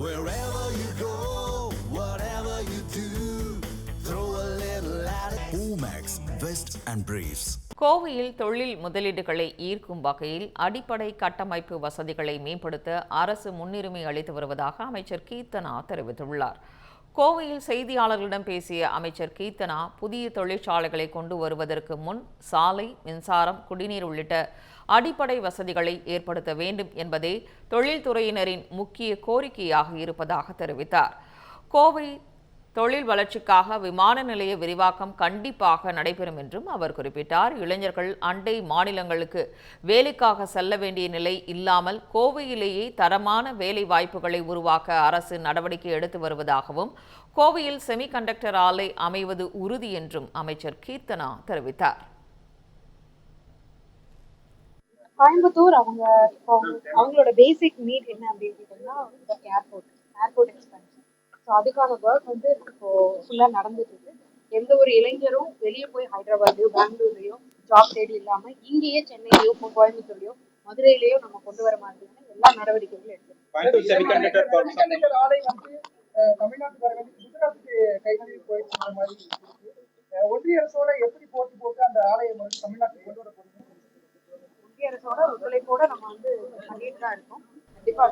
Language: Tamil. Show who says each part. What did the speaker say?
Speaker 1: Wherever you go, whatever you do, throw a little at it. Omax, Vest and Briefs.
Speaker 2: கோவையில் தொழில் முதலீடுகளை ஈர்க்கும் வகையில் அடிப்படை கட்டமைப்பு வசதிகளை மேம்படுத்த அரசு முன்னுரிமை அளித்து வருவதாக அமைச்சர் கீர்த்தனா தெரிவித்துள்ளார். கோவையில் செய்தியாளர்களிடம் பேசிய அமைச்சர் கீர்த்தனா, புதிய தொழிற்சாலைகளை கொண்டு வருவதற்கு முன் சாலை, மின்சாரம், குடிநீர் உள்ளிட்ட அடிப்படை வசதிகளை ஏற்படுத்த வேண்டும் என்பதே தொழில்துறையினரின் முக்கிய கோரிக்கையாக இருப்பதாக தெரிவித்தார். கோவை தொழில் வளர்ச்சிக்காக விமான நிலைய விரிவாக்கம் கண்டிப்பாக நடைபெறும் என்றும் அவர் குறிப்பிட்டார். இளைஞர்கள் அண்டை மாநிலங்களுக்கு வேலைக்காக செல்ல வேண்டிய நிலை இல்லாமல் கோவையிலேயே தரமான வேலை வாய்ப்புகளை உருவாக்க அரசு நடவடிக்கை எடுத்து வருவதாகவும், கோவையில் செமிகண்டக்டர் ஆலை அமைவது உறுதி என்றும் அமைச்சர் கீர்த்தனா தெரிவித்தார்.
Speaker 3: கோயம்புத்தூர் அவங்களோட பேசிக் நீட் என்ன அப்படின்னு கேட்டீங்கன்னா ஏர்போர்ட் எக்ஸ்பென்ஷன். ஸோ அதுக்கான ஒர்க் வந்து இப்போ ஃபுல்லாக நடந்துட்டு இருக்கு. எந்த ஒரு இளைஞரும் வெளியே போய் ஹைதராபாத்லயோ பெங்களூர்லயோ ஜாப் தேடி இல்லாம இங்கேயே சென்னையிலயோ கோயம்புத்தூர்லயோ மதுரையிலயோ நம்ம கொண்டு வர மாதிரியான எல்லா நடவடிக்கைகளும்
Speaker 4: எடுத்துருக்கோம். ஆலை வந்து தமிழ்நாட்டுக்காரங்க குஜராத்துக்கு கைகளில் போயிட்டு மாதிரி ஒன்றிய அரசோட எப்படி போட்டு அந்த ஆலையை வந்து தமிழ்நாட்டுக்கு கொண்டு வர போறீங்க?
Speaker 3: ஒன்றிய அரசோட ஒத்துழைப்போட நம்ம வந்து பண்ணிட்டு தான் இருக்கோம். கண்டிப்பா